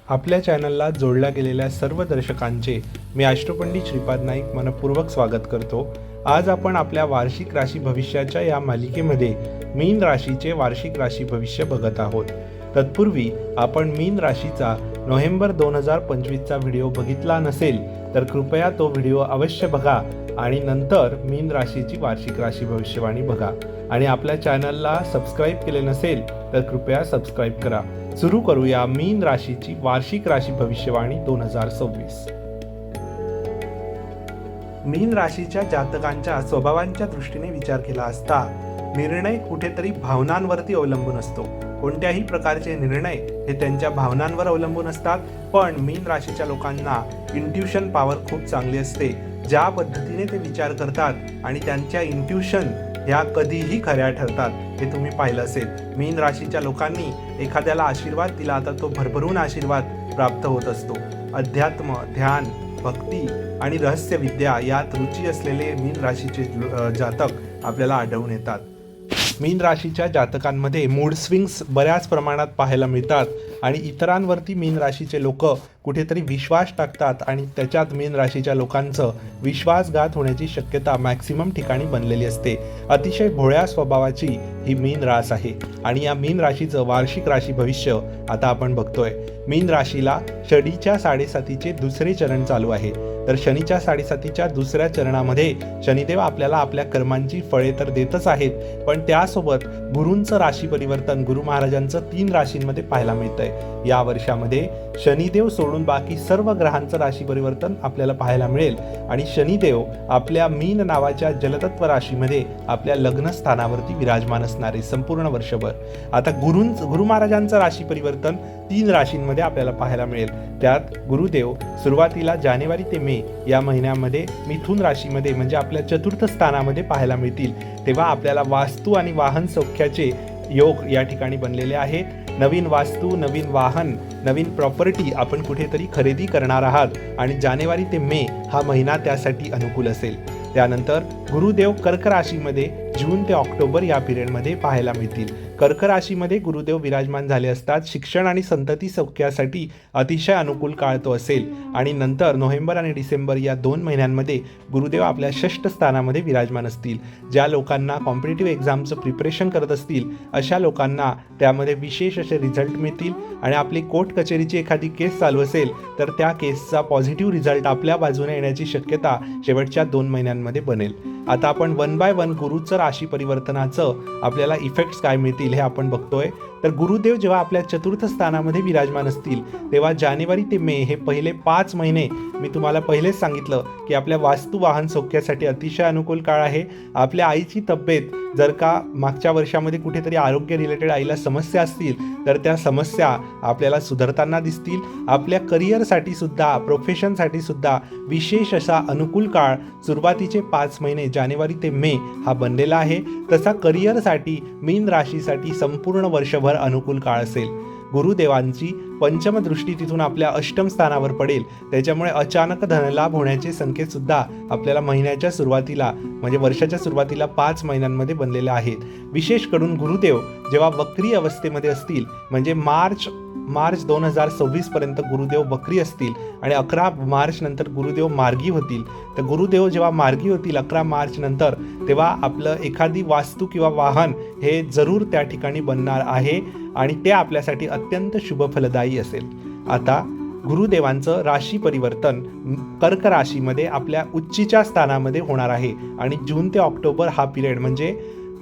आपल्या चॅनलला जोडल्या गेलेल्या सर्व दर्शकांचे मी अष्टपंडित श्रीपाद नाईक मनपूर्वक स्वागत करतो। आज आपण आपल्या वार्षिक राशी भविष्याच्या या मालिकेमध्ये मीन राशीचे वार्षिक राशी भविष्य बघत आहोत। तत्पूर्वी आपण मीन राशीचा नोव्हेंबर 2025चा व्हिडिओ बघितला नसेल तर कृपया तो व्हिडिओ अवश्य बघा आणि नंतर मीन राशीची वार्षिक राशी भविष्यवाणी बघा आणि आपल्या चॅनलला सबस्क्राईब केले नसेल तर कृपया सबस्क्राईब करा। सुरू करूया मीन राशीची वार्षिक राशी भविष्यवाणी 2026। मीन राशीच्या जातकांच्या स्वभावांच्या दृष्टीने विचार केला असता निर्णय कुठेतरी भावनांवरती अवलंबून असतो। कोणत्याही प्रकारचे निर्णय हे त्यांच्या भावनांवर अवलंबून असतात, पण मीन राशीच्या लोकांना इंट्युशन पॉवर खूप चांगली असते। ज्या पद्धतीने ते विचार करतात आणि त्यांच्या इंट्युशन ह्या कधीही खऱ्या ठरतात हे तुम्ही पाहिलं असेल। मीन राशीच्या लोकांनी एखाद्याला आशीर्वाद दिला तर तो भरभरून आशीर्वाद प्राप्त होत असतो। अध्यात्म, ध्यान, भक्ती आणि रहस्यविद्या यात रुची असलेले मीन राशीचे जातक आपल्याला आढळून येतात। मीन राशीच्या जातकांमध्ये मूड स्विंग्स बऱ्याच प्रमाणात पाहायला मिळतात आणि इतरांवरती मीन राशीचे लोक कुठेतरी विश्वास टाकतात आणि त्याच्यात मीन राशीच्या लोकांचं विश्वासघात होण्याची शक्यता मॅक्सिमम ठिकाणी बनलेली असते। अतिशय भोळ्या स्वभावाची ही मीन रास आहे आणि या मीन राशीचं वार्षिक राशी भविष्य आता आपण बघतोय। मीन राशीला शनीच्या 7.5चे दुसरे चरण चालू आहे, तर शनीच्या 7.5च्या दुसऱ्या चरणामध्ये शनिदेव आपल्याला आपल्या कर्मांची फळे तर देतच आहेत, पण त्यासोबत गुरूंचं राशी परिवर्तन गुरु महाराजांचं 3 राशींमध्ये पाहायला मिळतंय। या वर्षामध्ये शनिदेव सोडून बाकी सर्व ग्रहांचं राशी परिवर्तन आपल्याला पाहायला मिळेल आणि शनिदेव आपल्या मीन नावाच्या जलतत्व राशीमध्ये आपल्या लग्न स्थानावरती विराजमान असणारे संपूर्ण वर्षभर। आता गुरु महाराजांचं राशी परिवर्तन 3 राशींमध्ये आपल्याला पाहायला मिळेल। त्यात गुरुदेव सुरुवातीला जानेवारी ते मे या महिन्यामध्ये मिथुन राशीमध्ये म्हणजे आपल्या चतुर्थ स्थानामध्ये पाहायला मिळतील। तेव्हा आपल्याला वास्तू आणि वाहन सौख्याचे योग या ठिकाणी बनलेले आहेत। नवीन वास्तू, नवीन वाहन, नवीन प्रॉपर्टी आपण कुठेतरी खरेदी करणार आहात आणि जानेवारी ते मे हा महिना त्यासाठी अनुकूल असेल। त्यानंतर गुरुदेव कर्क राशीमध्ये जून ते ऑक्टोबर या पिरियडमध्ये पाहायला मिळतील। कर्क राशीमध्ये गुरुदेव विराजमान झाले असतात शिक्षण आणि संतती सौख्यासाठी अतिशय अनुकूल काळ तो असेल आणि नंतर नोव्हेंबर आणि डिसेंबर या 2 महिन्यांमध्ये गुरुदेव आपल्या 6ष्ठ स्थानामध्ये विराजमान असतील। ज्या लोकांना कॉम्पिटिटिव्ह एक्झामचं प्रिपरेशन करत असतील अशा लोकांना त्यामध्ये विशेष असे रिझल्ट मिळतील आणि आपली कोर्ट कचेरीची एखादी केस चालू असेल तर त्या केसचा पॉझिटिव्ह रिझल्ट आपल्या बाजूने येण्याची शक्यता शेवटच्या 2 महिन्यांमध्ये बनेल। आता आपण 1 बाय 1 गुरुचं राशी परिवर्तनाचं आपल्याला इफेक्ट्स काय मिळतील हे आपण बघतोय। तर गुरुदेव जेव्हा आपल्या चतुर्थ स्थानामध्ये विराजमान असतील तेव्हा जानेवारी ते मे हे पहिले 5 महिने मी तुम्हाला पहिलेच सांगितलं की आपल्या वास्तू वाहन सौख्यासाठी अतिशय अनुकूल काळ आहे। आपल्या आईची तब्येत जर का मागच्या वर्षामध्ये कुठेतरी आरोग्य रिलेटेड आईला समस्या असतील तर त्या समस्या आपल्याला सुधारताना दिसतील। आपल्या करिअरसाठी सुद्धा, प्रोफेशनसाठी सुद्धा विशेष असा अनुकूल काळ सुरुवातीचे 5 महिने जानेवारी ते मे हा बनलेला आहे। तसा करिअरसाठी मीन राशीसाठी संपूर्ण वर्षभर अनुकूल काळ असेल। गुरुदेवांची पंचम दृष्टी तिथून आपल्या अष्टम स्थानावर पडेल, त्याच्यामुळे अचानक धनलाभ होण्याचे संकेत सुद्धा आपल्याला महिन्याच्या सुरुवातीला म्हणजे वर्षाच्या सुरुवातीला 5 महिन्यांमध्ये बनलेले आहेत। विशेष करून गुरुदेव जेव्हा वक्री अवस्थेमध्ये असतील म्हणजे मार्च 2026 पर्यंत गुरुदेव वक्री असतील आणि 11 मार्च नंतर गुरुदेव मार्गी होतील। तर गुरुदेव जेव्हा मार्गी होतील 11 मार्च नंतर तेव्हा आपलं एखादी वास्तू किंवा वाहन हे जरूर त्या ठिकाणी बनणार आहे आणि ते आपल्यासाठी अत्यंत शुभफलदायी असेल। आता गुरुदेवांचं राशी परिवर्तन कर्क राशीमध्ये आपल्या उच्चीच्या स्थानामध्ये होणार आहे आणि जून ते ऑक्टोबर हा पिरियड म्हणजे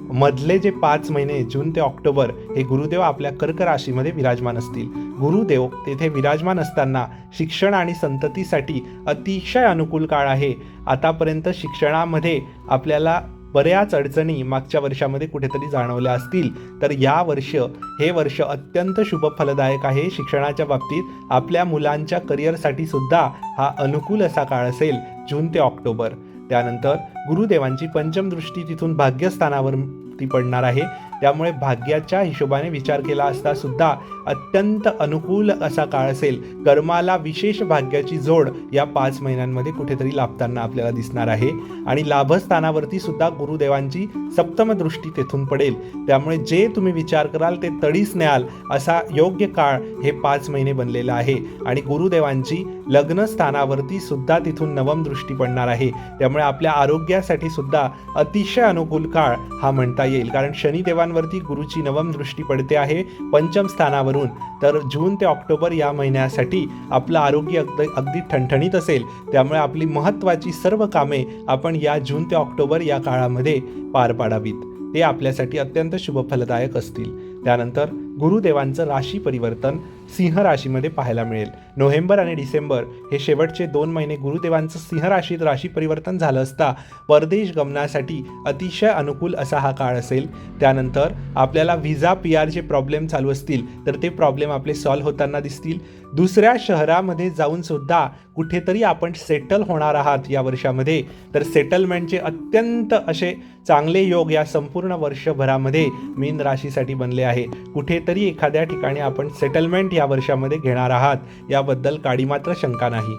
मधले जे 5 महिने जून ते ऑक्टोबर हे गुरुदेव आपल्या कर्क राशीमध्ये विराजमान असतील। गुरुदेव तेथे विराजमान असताना शिक्षण आणि संततीसाठी अतिशय अनुकूल काळ आहे। आतापर्यंत शिक्षणामध्ये आपल्याला बऱ्याच अडचणी मागच्या वर्षामध्ये कुठेतरी जाणवल्या असतील तर हे वर्ष अत्यंत शुभ फलदायक आहे। शिक्षणाच्या बाबतीत आपल्या मुलांच्या करिअरसाठी सुद्धा हा अनुकूल असा काळ असेल जून ते ऑक्टोबर। त्यानंतर गुरुदेवांची पंचम दृष्टी तिथून भाग्यस्थानावर ती पडणार आहे त्यामुळे भाग्याच्या हिशोबाने विचार केला असता सुद्धा अत्यंत अनुकूल असा काळ असेल. कर्माला विशेष भाग्याची जोड या 5 महिन्यांमध्ये कुठेतरी लाभताना आपल्याला दिसणार आहे आणि लाभस्थानावरती सुद्धा गुरुदेवांची सप्तम दृष्टी तेथून पडेल. त्यामुळे जे तुम्ही विचार कराल ते तडीस न्याल असा योग्य काळ हे 5 महिने बनलेला आहे आणि गुरुदेवांची लग्न स्थानावरती सुद्धा तिथून नवम दृष्टी पडणार आहे. त्यामुळे आपल्या आरोग्यासाठी सुद्धा अतिशय अनुकूल काळ हा म्हणता येईल. कारण शनिदेवांवरती गुरुची नवम दृष्टी पडते आहे पंचम स्थानावरून. तर जून ते ऑक्टोबर या महिन्यासाठी आपलं आरोग्य अगदी ठणठणीत असेल. त्यामुळे आपली महत्त्वाची सर्व कामे आपण या जून ते ऑक्टोबर या काळामध्ये पार पाडावीत. ते आपल्यासाठी अत्यंत शुभफलदायक असतील. त्यानंतर गुरुदेवांचं राशी परिवर्तन सिंह राशीमध्ये पाहायला मिळेल. नोव्हेंबर आणि डिसेंबर हे शेवटचे 2 महिने गुरुदेवांचं सिंह राशीत राशी परिवर्तन झालं असता परदेश गमनासाठी अतिशय अनुकूल असा हा काळ असेल. त्यानंतर आपल्याला व्हिसा PR प्रॉब्लेम चालू असतील तर ते प्रॉब्लेम आपले सॉल्व्ह होताना दिसतील. दुसऱ्या शहरामध्ये जाऊन सुद्धा कुठेतरी आपण सेटल होणार आहात या वर्षामध्ये. तर सेटलमेंटचे अत्यंत असे चांगले योग या संपूर्ण वर्षभरामध्ये मीन राशीसाठी बनले आहे. कुठेतरी एखाद्या ठिकाणी आपण सेटलमेंट या वर्षामध्ये घेणार आहात याबद्दल काडी मात्र शंका नाही.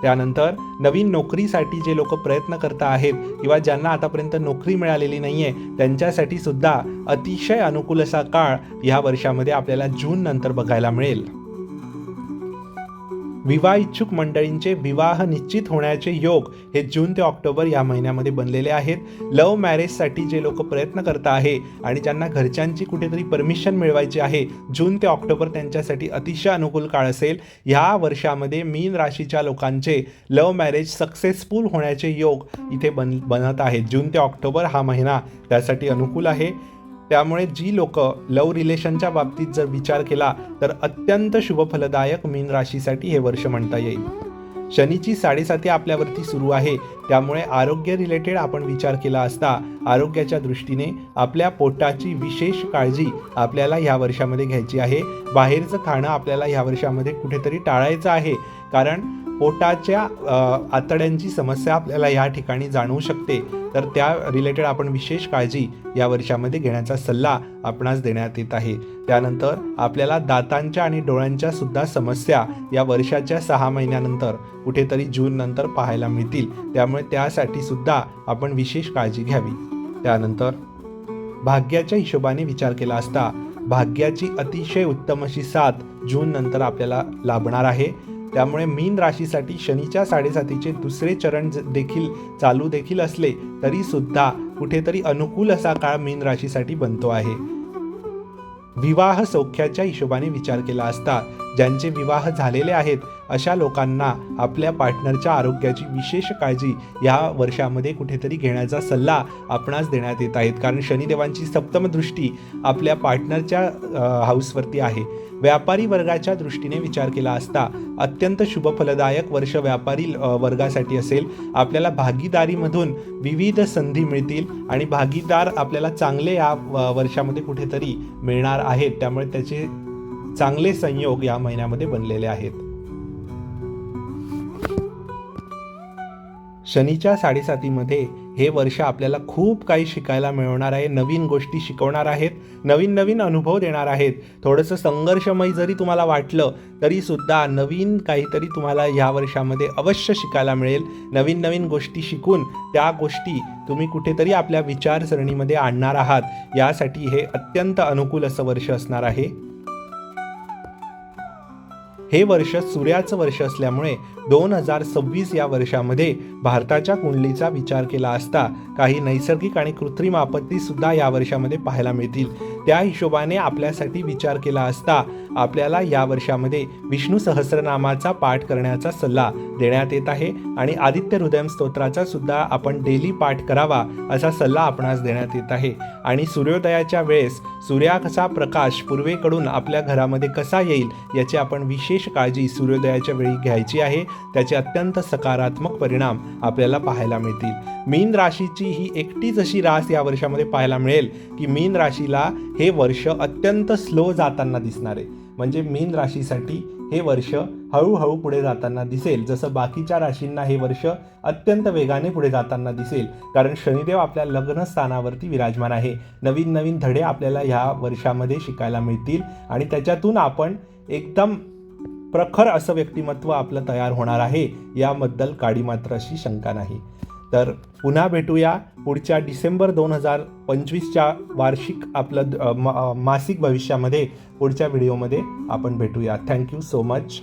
त्यानंतर नवीन नोकरीसाठी जे लोक प्रयत्न करत आहेत किंवा ज्यांना आतापर्यंत नोकरी मिळालेली नाही आहे त्यांच्यासाठी सुद्धा अतिशय अनुकूल असा काळ या वर्षामध्ये आपल्याला जून नंतर बघायला मिळेल. विवाह इच्छुक मंडळींचे विवाह निश्चित होण्याचे योग हे जून ते ऑक्टोबर या महिन्यामध्ये बनलेले आहेत. लव्ह मॅरेजसाठी जे लोक प्रयत्न करत आहे आणि ज्यांना घरच्यांची कुठेतरी परमिशन मिळवायची आहे जून ते ऑक्टोबर त्यांच्यासाठी अतिशय अनुकूल काळ असेल. ह्या वर्षामध्ये मीन राशीच्या लोकांचे लव्ह मॅरेज सक्सेसफुल होण्याचे योग इथे बनत आहेत. जून ते ऑक्टोबर हा महिना त्यासाठी अनुकूल आहे. त्यामुळे जी लोक लव्ह रिलेशनच्या बाबतीत जर विचार केला तर अत्यंत शुभफलदायक मीन राशीसाठी हे वर्ष म्हणता येईल. शनीची 7.5 आपल्यावरती सुरू आहे. त्यामुळे आरोग्य रिलेटेड आपण विचार केला असता आरोग्याच्या दृष्टीने आपल्या पोटाची विशेष काळजी आपल्याला ह्या वर्षामध्ये घ्यायची आहे. बाहेरचं खाणं आपल्याला ह्या वर्षामध्ये कुठेतरी टाळायचं आहे. कारण पोटाच्या आतड्यांची समस्या आपल्याला या ठिकाणी जाणवू शकते. तर त्या रिलेटेड आपण विशेष काळजी या वर्षामध्ये घेण्याचा सल्ला आपणास देण्यात येत आहे. त्यानंतर आपल्याला दातांच्या आणि डोळ्यांच्या सुद्धा समस्या या वर्षाच्या 6 महिन्यानंतर कुठेतरी जून नंतर पाहायला मिळतील. त्यामुळे त्यासाठी सुद्धा आपण विशेष काळजी घ्यावी. त्यानंतर भाग्याच्या हिशोबाने विचार केला असता भाग्याची अतिशय उत्तम अशी साथ जून नंतर आपल्याला लाभणार आहे. त्यामुळे मीन राशीसाठी शनीच्या 7.5चे दुसरे चरण देखील चालू देखील असले तरी सुद्धा कुठेतरी अनुकूल असा काळ मीन राशीसाठी बनतो आहे. विवाह सौख्याच्या हिशोबाने विचार केला असता ज्यांचे विवाह झालेले आहेत अशा लोकांना आपल्या पार्टनरच्या आरोग्याची विशेष काळजी या वर्षामध्ये कुठेतरी घेण्याचा सल्ला आपणास देण्यात येत आहेत. कारण शनिदेवांची सप्तम दृष्टी आपल्या पार्टनरच्या हाऊसवरती आहे. व्यापारी वर्गाच्या दृष्टीने विचार केला असता अत्यंत शुभफलदायक वर्ष व्यापारी वर्गासाठी असेल. आपल्याला भागीदारीमधून विविध संधी मिळतील आणि भागीदार आपल्याला चांगले या वर्षामध्ये कुठेतरी मिळणार आहेत. त्यामुळे त्याचे चांगले संयोग या महिन्यामध्ये बनलेले आहेत. शनीच्या 7.5मध्ये हे वर्ष आपल्याला खूप काही शिकायला मिळवणार आहे. नवीन गोष्टी शिकवणार आहेत. नवीन नवीन अनुभव देणार आहेत. थोडंसं संघर्षमय जरी तुम्हाला वाटलं तरी सुद्धा नवीन काहीतरी तुम्हाला या वर्षामध्ये अवश्य शिकायला मिळेल. नवीन नवीन गोष्टी शिकून त्या गोष्टी तुम्ही कुठेतरी आपल्या विचारसरणीमध्ये आणणार आहात. यासाठी हे अत्यंत अनुकूल असं वर्ष असणार आहे. हे वर्ष सूर्याचं वर्ष असल्यामुळे 2026 या वर्षामध्ये भारताच्या कुंडलीचा विचार केला असता काही नैसर्गिक आणि कृत्रिम आपत्ती सुद्धा या वर्षामध्ये पाहायला मिळतील. त्या हिशोबाने आपल्यासाठी विचार केला असता आपल्याला या वर्षामध्ये विष्णू सहस्रनामाचा पाठ करण्याचा सल्ला देण्यात येत आहे आणि आदित्य हृदयम स्तोत्राचा सुद्धा आपण डेली पाठ करावा असा सल्ला आपणास देण्यात येत आहे. आणि सूर्योदयाच्या वेळेस सूर्याचा प्रकाश पूर्वेकडून आपल्या घरामध्ये कसा येईल याची आपण विशेष काळजी सूर्योदयाच्या वेळी घ्यायची आहे. त्याचे अत्यंत सकारात्मक परिणाम आपल्याला पाहायला मिळतील. मीन राशीची ही एकटीच अशी रास या वर्षामध्ये पाहायला मिळेल की मीन राशीला हे वर्ष अत्यंत स्लो जाताना दिसणार आहे. म्हणजे मीन राशीसाठी हे वर्ष हळूहळू पुढे जाताना दिसेल. जसं बाकीच्या राशींना हे वर्ष अत्यंत वेगाने पुढे जाताना दिसेल, कारण शनिदेव आपल्या लग्न स्थानावरती विराजमान आहे. नवीन नवीन धडे आपल्याला ह्या वर्षामध्ये शिकायला मिळतील आणि त्याच्यातून आपण एकदम प्रखर असं व्यक्तिमत्व आपलं तयार होणार आहे, याबद्दल काडी मात्र अशी शंका नाही. तर पुन्हा भेटूया पुढच्या डिसेंबर 2025च्या वार्षिक आपलं मासिक भविष्यामध्ये. पुढच्या व्हिडिओमध्ये आपण भेटूया. Thank you so much.